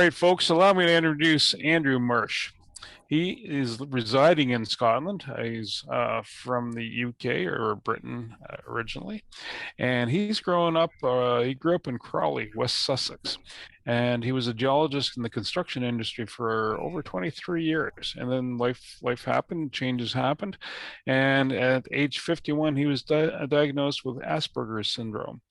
right, folks, allow me to introduce Andrew Marsh. He is residing in Scotland. He's from the UK or Britain originally, and he's grown up. He grew up in Crawley, West Sussex, and he was a geologist in the construction industry for over 23 years. And then life happened, changes happened, and at age 51, he was diagnosed with Asperger's syndrome.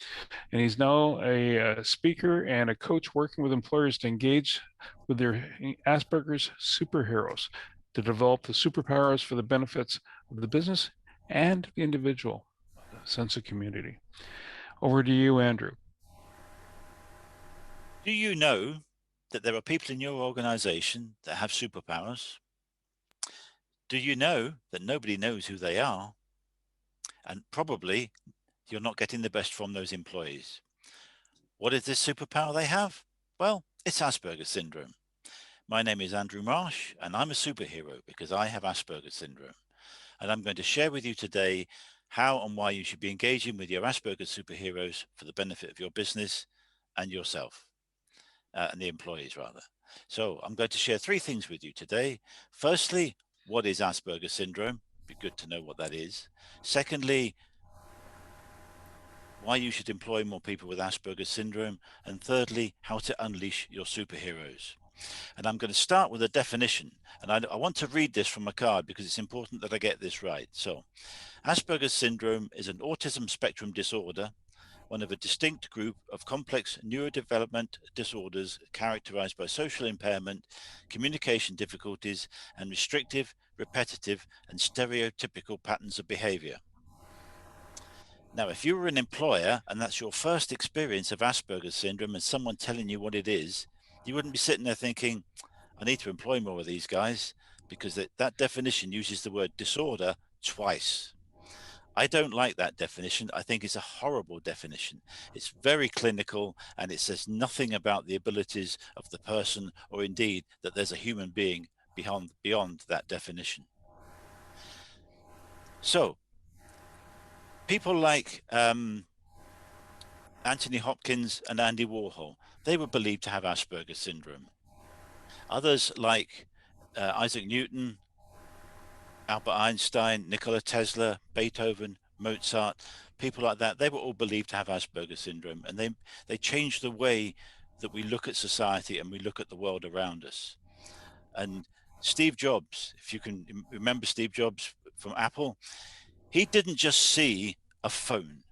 And he's now a speaker and a coach working with employers to engage with their Asperger's superheroes to develop the superpowers for the benefits of the business and the individual sense of community. Over to you, Andrew. Do you know that there are people in your organization that have superpowers? Do you know that nobody knows who they are? And probably you're not getting the best from those employees. What is this superpower they have? Well, it's Asperger's syndrome. My name is Andrew Marsh, and I'm a superhero because I have Asperger's syndrome. And I'm going to share with you today how and why you should be engaging with your Asperger's superheroes for the benefit of your business and yourself, and the employees rather. So I'm going to share three things with you today. Firstly, what is Asperger's syndrome? Be good to know what that is. Secondly, why you should employ more people with Asperger's syndrome. And thirdly, how to unleash your superheroes. And I'm going to start with a definition. And I want to read this from a card because it's important that I get this right. So, Asperger's syndrome is an autism spectrum disorder, one of a distinct group of complex neurodevelopment disorders characterized by social impairment, communication difficulties, and restrictive, repetitive, and stereotypical patterns of behavior. Now, if you were an employer and that's your first experience of Asperger's syndrome and someone telling you what it is, you wouldn't be sitting there thinking, I need to employ more of these guys, because that definition uses the word disorder twice. I don't like that definition. I think it's a horrible definition. It's very clinical and it says nothing about the abilities of the person, or indeed that there's a human being beyond that definition. So people like Anthony Hopkins and Andy Warhol, they were believed to have Asperger's syndrome. Others like Isaac Newton, Albert Einstein, Nikola Tesla, Beethoven, Mozart, people like that, they were all believed to have Asperger's syndrome, and they changed the way that we look at society and we look at the world around us. And Steve Jobs, if you can remember Steve Jobs from Apple, he didn't just see a phone.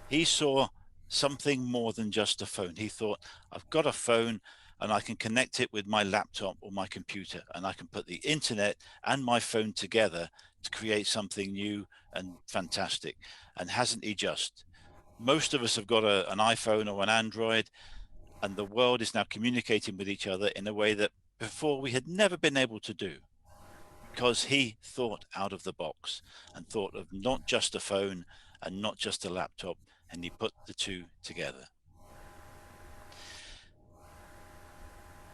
He saw something more than just a phone. He thought, I've got a phone and I can connect it with my laptop or my computer, and I can put the internet and my phone together to create something new and fantastic. And hasn't he just? Most of us have got an iPhone or an Android, and the world is now communicating with each other in a way that before we had never been able to do, because he thought out of the box and thought of not just a phone and not just a laptop, and he put the two together.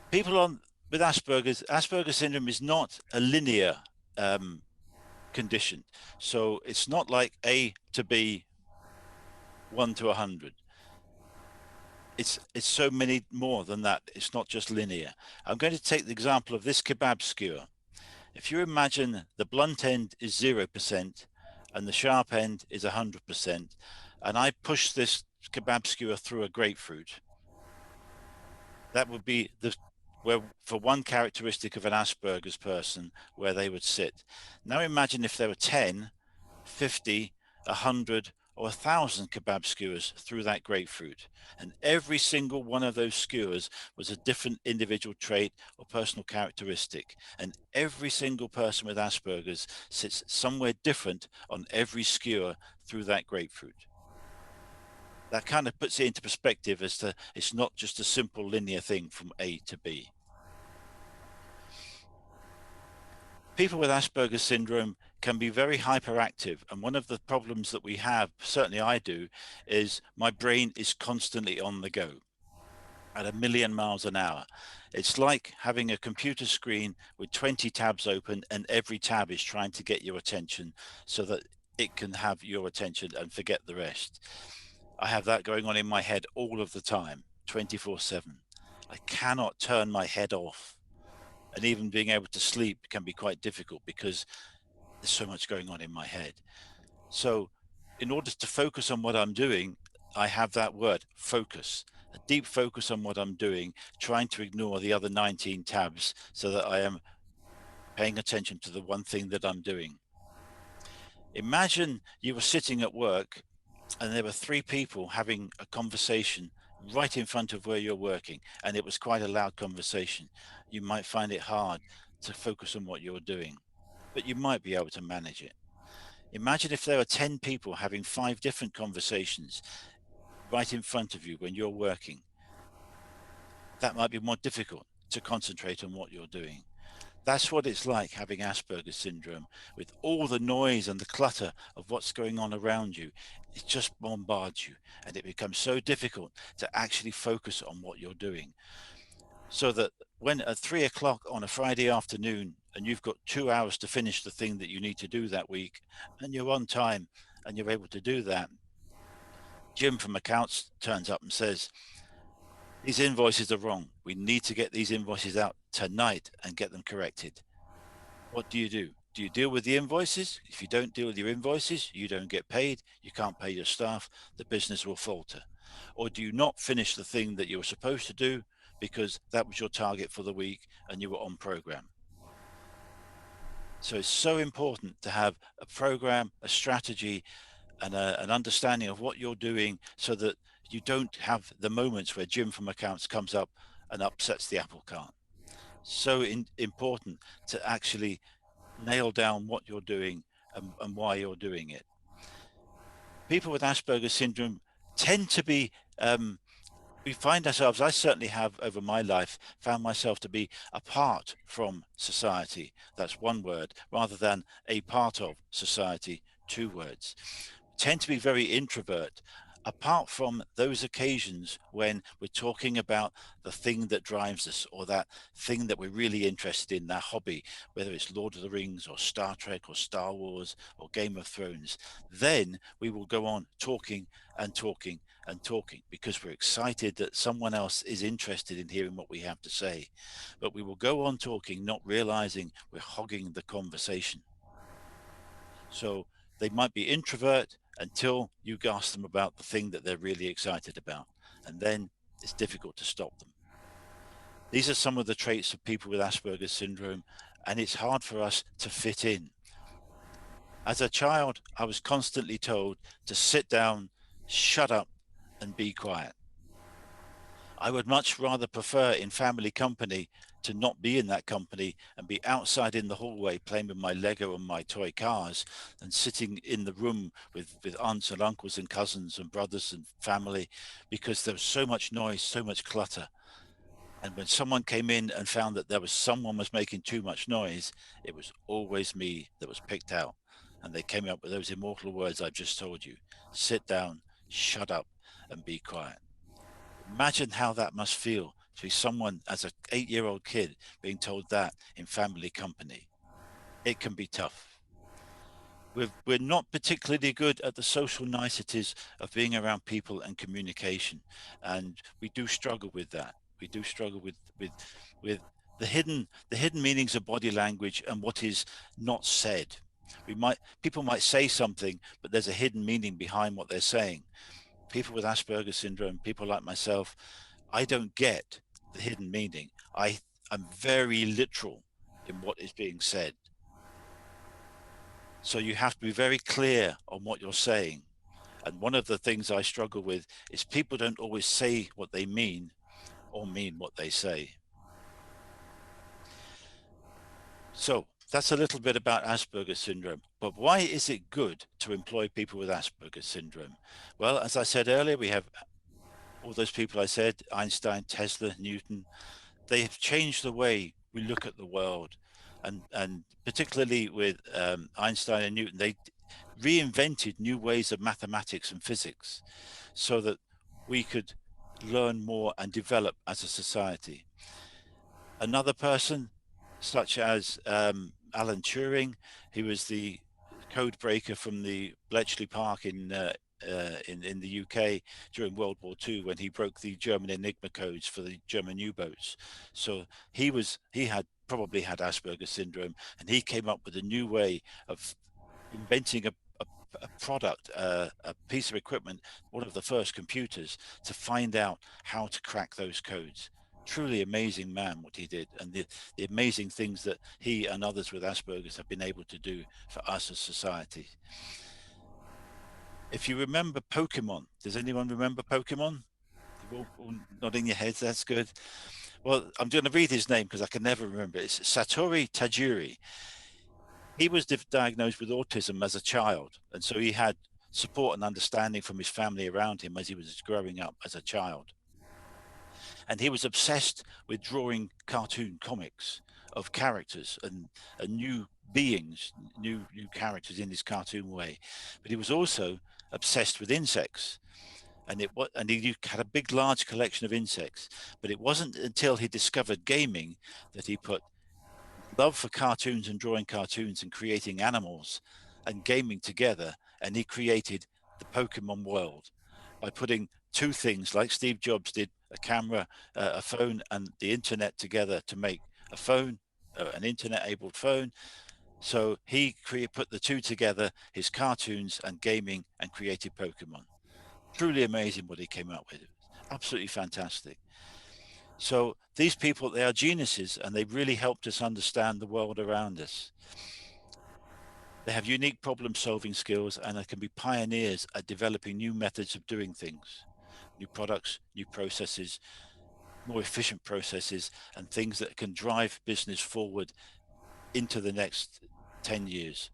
People with Asperger's syndrome is not a linear condition. So it's not like A to B, 1 to 100. It's so many more than that. It's not just linear. I'm going to take the example of this kebab skewer. If you imagine the blunt end is 0% and the sharp end is 100%, and I push this kebab skewer through a grapefruit, that would be where, for one characteristic of an Asperger's person, where they would sit. Now imagine if there were 10, 50, 100, or 1,000 kebab skewers through that grapefruit, and every single one of those skewers was a different individual trait or personal characteristic, and every single person with Asperger's sits somewhere different on every skewer through that grapefruit. That kind of puts it into perspective as to it's not just a simple linear thing from A to B. People with Asperger's syndrome can be very hyperactive, and one of the problems that we have, certainly I do, is my brain is constantly on the go at 1,000,000 miles an hour. It's like having a computer screen with 20 tabs open, and every tab is trying to get your attention so that it can have your attention and forget the rest. I have that going on in my head all of the time, 24/7. I cannot turn my head off. And even being able to sleep can be quite difficult because there's so much going on in my head. So in order to focus on what I'm doing, I have that word, focus, a deep focus on what I'm doing, trying to ignore the other 19 tabs so that I am paying attention to the one thing that I'm doing. Imagine you were sitting at work and there were three people having a conversation right in front of where you're working, and it was quite a loud conversation. You might find it hard to focus on what you're doing, but you might be able to manage it. Imagine if there were 10 people having 5 different conversations right in front of you when you're working. That might be more difficult to concentrate on what you're doing. That's what it's like having Asperger's syndrome, with all the noise and the clutter of what's going on around you. It just bombards you, and it becomes so difficult to actually focus on what you're doing. So that when at 3 o'clock on a Friday afternoon, and you've got 2 hours to finish the thing that you need to do that week, and you're on time and you're able to do that, Jim from accounts turns up and says, these invoices are wrong. We need to get these invoices out tonight and get them corrected. What do? Do you deal with the invoices? If you don't deal with your invoices, you don't get paid, you can't pay your staff, the business will falter. Or do you not finish the thing that you were supposed to do because that was your target for the week and you were on program? So it's so important to have a program, a strategy, and an understanding of what you're doing so that you don't have the moments where Jim from accounts comes up and upsets the apple cart. So important to actually nail down what you're doing and why you're doing it. People with Asperger's syndrome tend to be, we find ourselves, I certainly have over my life, found myself to be apart from society. That's one word, rather than a part of society, 2 words. Tend to be very introvert, apart from those occasions when we're talking about the thing that drives us, or that thing that we're really interested in, that hobby, whether it's Lord of the Rings or Star Trek or Star Wars or Game of Thrones. Then we will go on talking and talking and talking because we're excited that someone else is interested in hearing what we have to say. But we will go on talking, not realizing we're hogging the conversation. So they might be introvert until you ask them about the thing that they're really excited about, and then it's difficult to stop them. These are some of the traits of people with Asperger's syndrome, and it's hard for us to fit in. As a child, I was constantly told to sit down, shut up, and be quiet. I would much rather prefer in family company to not be in that company and be outside in the hallway playing with my Lego and my toy cars than sitting in the room with aunts and uncles and cousins and brothers and family, because there was so much noise, so much clutter. And when someone came in and found that there was someone was making too much noise, it was always me that was picked out. And they came up with those immortal words I've just told you: sit down, shut up, and be quiet. Imagine how that must feel to be someone, as an 8-year-old kid, being told that in family company. It can be tough. We're not particularly good at the social niceties of being around people and communication, and we do struggle with that. We do struggle with the hidden meanings of body language and what is not said. People might say something, but there's a hidden meaning behind what they're saying. People with Asperger's syndrome, people like myself, I don't get the hidden meaning. I'm very literal in what is being said. So you have to be very clear on what you're saying. And one of the things I struggle with is people don't always say what they mean or mean what they say. So that's a little bit about Asperger's syndrome. But why is it good to employ people with Asperger's syndrome? Well, as I said earlier, we have all those people I said, Einstein, Tesla, Newton. They have changed the way we look at the world. And particularly with Einstein and Newton, they reinvented new ways of mathematics and physics so that we could learn more and develop as a society. Another person, such as Alan Turing, he was the code breaker from the Bletchley Park in in the UK during World War II when he broke the German Enigma codes for the German U-boats. So he probably had Asperger's syndrome, and he came up with a new way of inventing a product, a piece of equipment, one of the first computers, to find out how to crack those codes. Truly amazing man, what he did, and the amazing things that he and others with Asperger's have been able to do for us as society. If you remember Pokemon, does anyone remember Pokemon? You're all nodding your heads, that's good. Well, I'm going to read his name because I can never remember. It's Satori Tajiri. He was diagnosed with autism as a child, and so he had support and understanding from his family around him as he was growing up as a child. And he was obsessed with drawing cartoon comics of characters and new beings, new characters in this cartoon way. But he was also obsessed with insects. And he had a big, large collection of insects. But it wasn't until he discovered gaming that he put love for cartoons and drawing cartoons and creating animals and gaming together, and he created the Pokemon world by putting two things, like Steve Jobs did, a camera, a phone, and the internet together to make a phone, an internet-enabled phone. So he put the two together, his cartoons and gaming, and created Pokemon. Truly amazing what he came up with. Absolutely fantastic. So these people, they are geniuses, and they really helped us understand the world around us. They have unique problem-solving skills, and they can be pioneers at developing new methods of doing things, new products, new processes, more efficient processes, and things that can drive business forward into the next 10 years,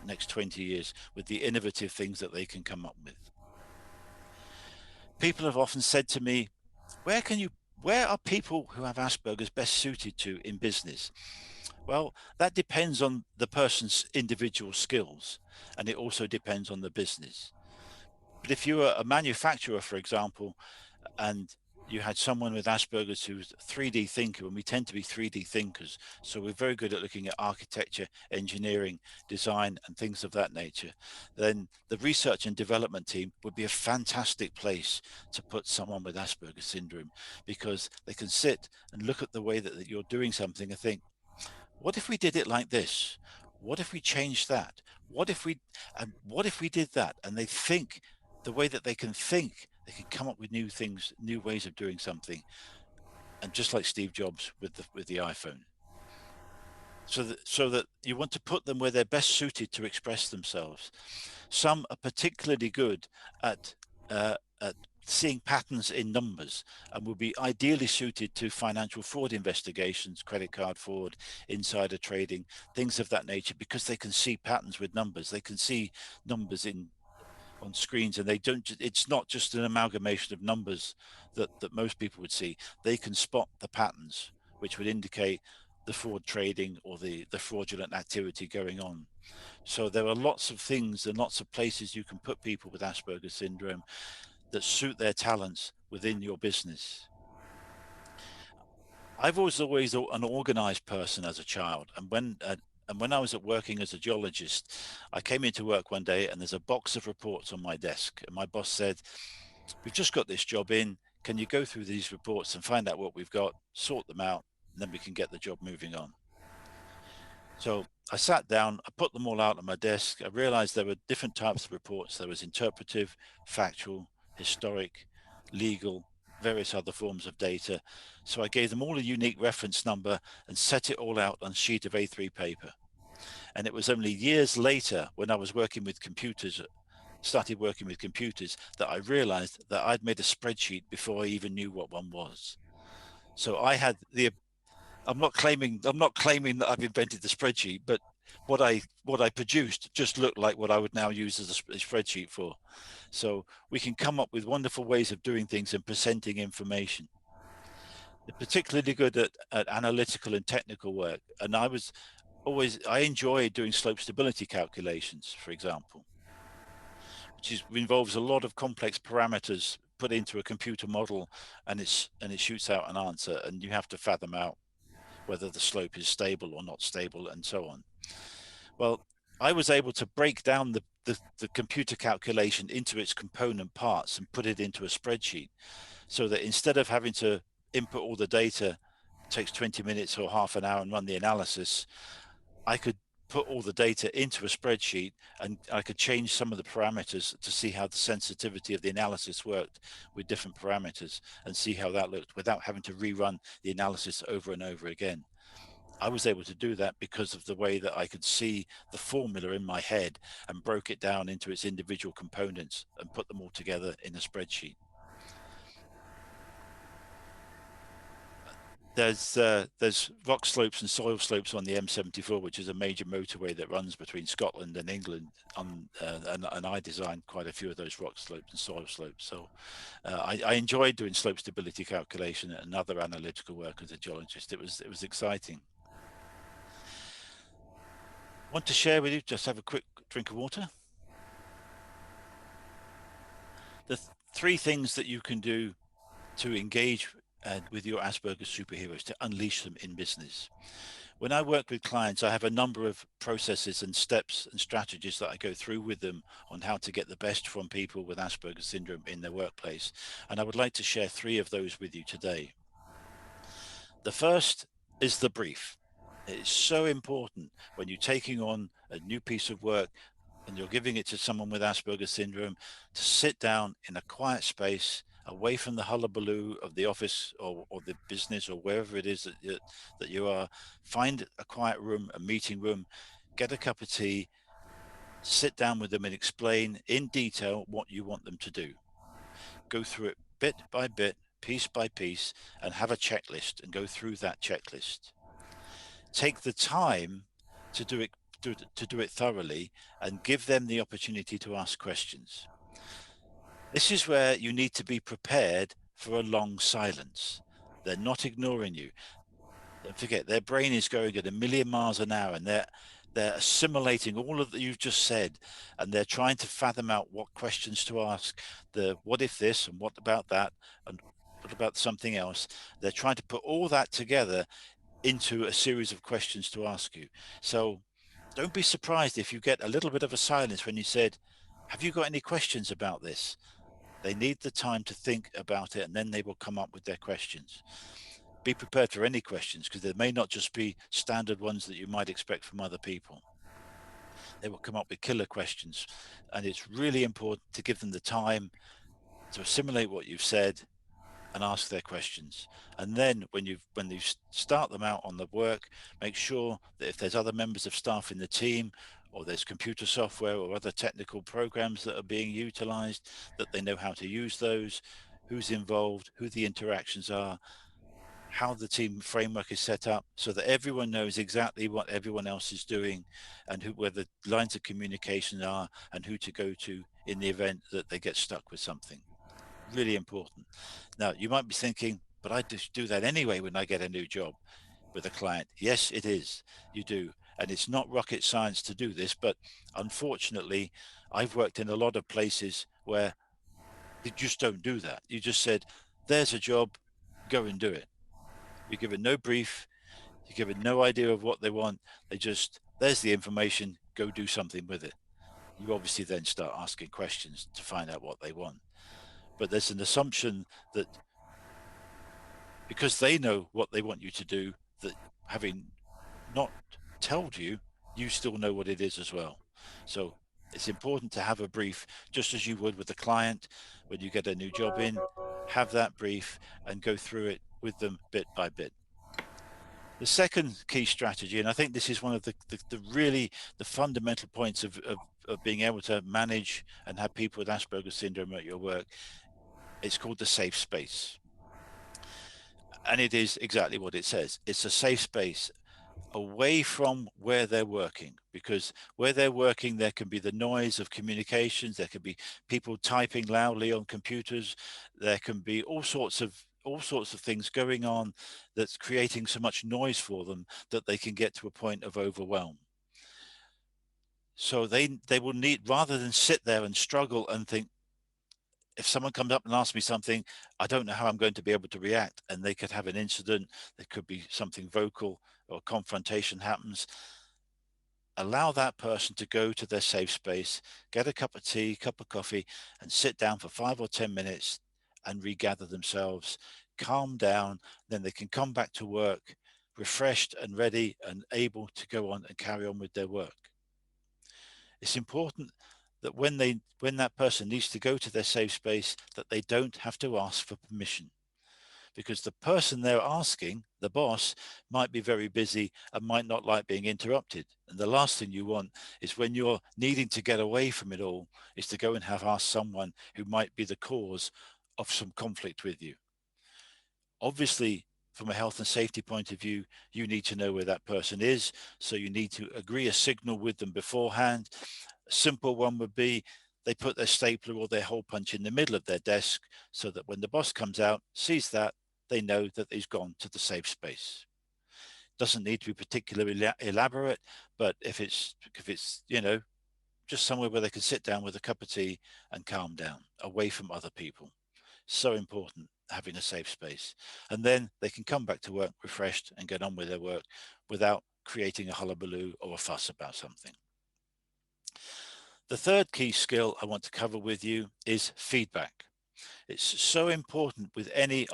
next 20 years, with the innovative things that they can come up with. People have often said to me, where are people who have Asperger's best suited to in business? Well, that depends on the person's individual skills, and it also depends on the business. But if you are a manufacturer, for example, and you had someone with Asperger's who's a 3D thinker, and we tend to be 3D thinkers, so we're very good at looking at architecture, engineering, design, and things of that nature, then the research and development team would be a fantastic place to put someone with Asperger's syndrome, because they can sit and look at the way that you're doing something and think, what if we did it like this? What if we changed that? What if we did that? And they think the way that they can think, they can come up with new things, new ways of doing something. And just like Steve Jobs with the iPhone. So that you want to put them where they're best suited to express themselves. Some are particularly good at seeing patterns in numbers, and will be ideally suited to financial fraud investigations, credit card fraud, insider trading, things of that nature, because they can see patterns with numbers. They can see numbers on screens, and it's not just an amalgamation of numbers that most people would see. They can spot the patterns which would indicate the fraud trading or the fraudulent activity going on. So there are lots of things and lots of places you can put people with Asperger's syndrome that suit their talents within your business. I was always an organized person as a child, and when I was working as a geologist, I came into work one day and there's a box of reports on my desk, and my boss said, "We've just got this job in. Can you go through these reports and find out what we've got, sort them out, and then we can get the job moving on?" So I sat down, I put them all out on my desk. I realized there were different types of reports. There was interpretive, factual, historic, legal, various other forms of data. So I gave them all a unique reference number and set it all out on a sheet of A3 paper. And it was only years later, when I was working with computers, started working with computers, that I realized that I'd made a spreadsheet before I even knew what one was. So I had I'm not claiming that I've invented the spreadsheet, but what I produced just looked like what I would now use as a spreadsheet for. So we can come up with wonderful ways of doing things and presenting information. They're particularly good at analytical and technical work, and I enjoy doing slope stability calculations, for example, which involves a lot of complex parameters put into a computer model, and it shoots out an answer, and you have to fathom out whether the slope is stable or not stable, and so on. Well, I was able to break down the computer calculation into its component parts and put it into a spreadsheet, so that instead of having to input all the data, it takes 20 minutes or half an hour and run the analysis, I could put all the data into a spreadsheet, and I could change some of the parameters to see how the sensitivity of the analysis worked with different parameters, and see how that looked without having to rerun the analysis over and over again. I was able to do that because of the way that I could see the formula in my head and broke it down into its individual components and put them all together in a spreadsheet. There's rock slopes and soil slopes on the M74, which is a major motorway that runs between Scotland and England. And I designed quite a few of those rock slopes and soil slopes. So I enjoyed doing slope stability calculation and other analytical work as a geologist. It was exciting. Want to share with you, just have a quick drink of water. The three things that you can do to engage with your Asperger superheroes, to unleash them in business. When I work with clients, I have a number of processes and steps and strategies that I go through with them on how to get the best from people with Asperger syndrome in their workplace. And I would like to share three of those with you today. The first is the brief. It is so important when you're taking on a new piece of work and you're giving it to someone with Asperger syndrome, to sit down in a quiet space, away from the hullabaloo of the office or the business or wherever it is that you are. Find a quiet room, a meeting room, get a cup of tea, sit down with them and explain in detail what you want them to do. Go through it bit by bit, piece by piece, and have a checklist and go through that checklist. Take the time to do it thoroughly and give them the opportunity to ask questions. This is where you need to be prepared for a long silence. They're not ignoring you. Don't forget, their brain is going at 1,000,000 miles an hour, and they're assimilating all of that you've just said, and they're trying to fathom out what questions to ask. The what if this, and what about that, and what about something else. They're trying to put all that together into a series of questions to ask you. So don't be surprised if you get a little bit of a silence when you said, have you got any questions about this? They need the time to think about it, and then they will come up with their questions. Be prepared for any questions, because there may not just be standard ones that you might expect from other people. They will come up with killer questions, and it's really important to give them the time to assimilate what you've said and ask their questions. And then when you start them out on the work, make sure that if there's other members of staff in the team, or there's computer software or other technical programs that are being utilized, that they know how to use those, who's involved, who the interactions are, how the team framework is set up, so that everyone knows exactly what everyone else is doing, and where the lines of communication are, and who to go to in the event that they get stuck with something. Really important. Now, you might be thinking, but I just do that anyway when I get a new job with a client. Yes, it is. You do. And it's not rocket science to do this, but unfortunately, I've worked in a lot of places where you just don't do that. You just said, there's a job, go and do it. You give it no brief, you give it no idea of what they want. They just, there's the information, go do something with it. You obviously then start asking questions to find out what they want. But there's an assumption that because they know what they want you to do, that having not told you, you still know what it is as well. So it's important to have a brief, just as you would with a client when you get a new job in. Have that brief and go through it with them bit by bit. The second key strategy, and I think this is one of the really the fundamental points of being able to manage and have people with Asperger syndrome at your work, it's called the safe space. And it is exactly what it says. It's a safe space away from where they're working, because where they're working, there can be the noise of communications, there can be people typing loudly on computers, there can be all sorts of things going on that's creating so much noise for them that they can get to a point of overwhelm. So they will need, rather than sit there and struggle and think, if someone comes up and asks me something, I don't know how I'm going to be able to react, and they could have an incident, there could be something vocal or confrontation happens. allow that person to go to their safe space, get a cup of tea, cup of coffee, and sit down for 5 or 10 minutes and regather themselves, calm down, then they can come back to work refreshed and ready and able to go on and carry on with their work. It's important that when that person needs to go to their safe space, that they don't have to ask for permission, because the person they're asking, the boss, might be very busy and might not like being interrupted. And the last thing you want is, when you're needing to get away from it all, is to go and have asked someone who might be the cause of some conflict with you. Obviously, from a health and safety point of view, you need to know where that person is. So you need to agree a signal with them beforehand. A simple one would be they put their stapler or their hole punch in the middle of their desk, so that when the boss comes out, sees that, they know that he's gone to the safe space. Doesn't need to be particularly elaborate, but if it's just somewhere where they can sit down with a cup of tea and calm down, away from other people. So important, having a safe space. And then they can come back to work refreshed and get on with their work without creating a hullabaloo or a fuss about something. The third key skill I want to cover with you is feedback. It's so important with any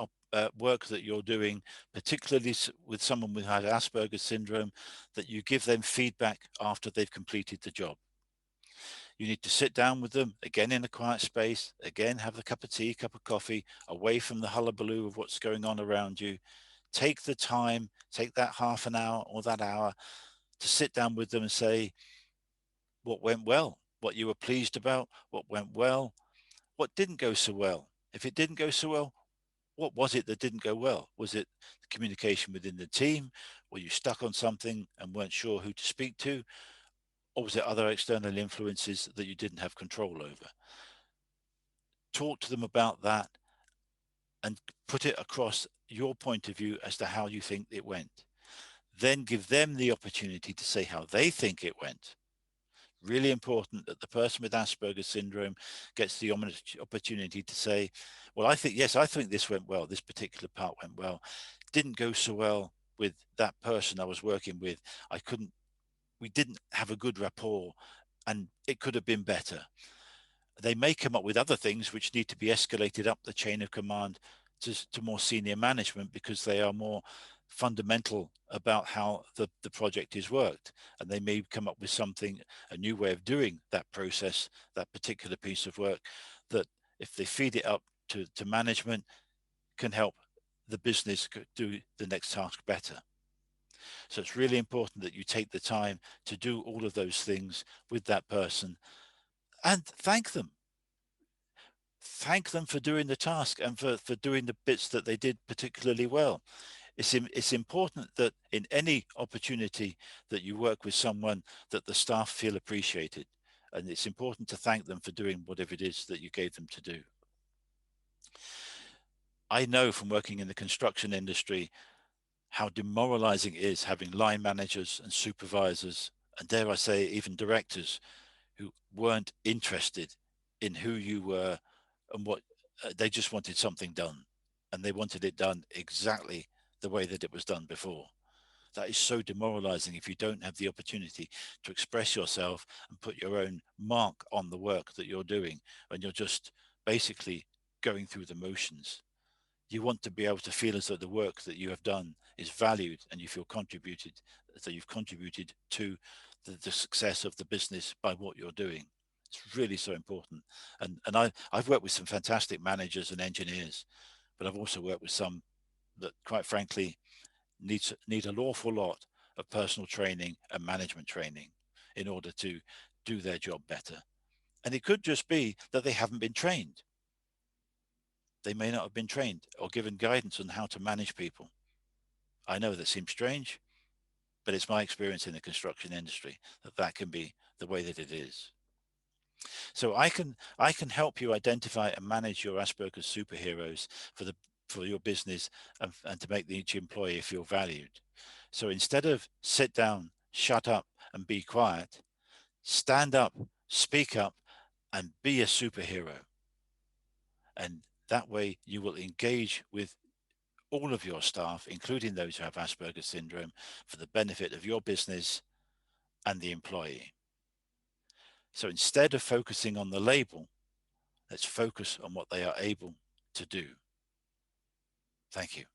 work that you're doing, particularly with someone who has Asperger syndrome, that you give them feedback after they've completed the job. You need to sit down with them, again in a quiet space, again have a cup of tea, cup of coffee, away from the hullabaloo of what's going on around you. Take the time, take that half an hour or that hour to sit down with them and say what went well, what you were pleased about, what went well, what didn't go so well. If it didn't go so well, what was it that didn't go well? Was it the communication within the team? Were you stuck on something and weren't sure who to speak to? Or was it other external influences that you didn't have control over? Talk to them about that and put it across your point of view as to how you think it went. Then give them the opportunity to say how they think it went. Really important that the person with Asperger's syndrome gets the opportunity to say, well, I think this went well. This particular part went well. Didn't go so well with that person I was working with. We didn't have a good rapport and it could have been better. They may come up with other things which need to be escalated up the chain of command to more senior management, because they are more fundamental about how the project is worked. And they may come up with something, a new way of doing that process, that particular piece of work, that if they feed it up to management, can help the business do the next task better. So it's really important that you take the time to do all of those things with that person and thank them. Thank them for doing the task and for doing the bits that they did particularly well. It's important that in any opportunity that you work with someone, that the staff feel appreciated. And it's important to thank them for doing whatever it is that you gave them to do. I know from working in the construction industry how demoralizing it is having line managers and supervisors, and dare I say, even directors, who weren't interested in who you were and what they just wanted something done, and they wanted it done exactly the way that it was done before. That is so demoralizing if you don't have the opportunity to express yourself and put your own mark on the work that you're doing, and you're just basically going through the motions. You want to be able to feel as though the work that you have done is valued and you feel contributed, that you've contributed to the success of the business by what you're doing. It's really so important. And I've worked with some fantastic managers and engineers, but I've also worked with some that, quite frankly, need an awful lot of personal training and management training in order to do their job better. And it could just be that they haven't been trained. They may not have been trained or given guidance on how to manage people. I know that seems strange, but it's my experience in the construction industry that can be the way that it is. So I can help you identify and manage your Asperger's superheroes for your business, and to make each employee feel valued. So instead of sit down, shut up, and be quiet, stand up, speak up, and be a superhero. And that way you will engage with all of your staff, including those who have Asperger's syndrome, for the benefit of your business and the employee. So instead of focusing on the label, let's focus on what they are able to do. Thank you.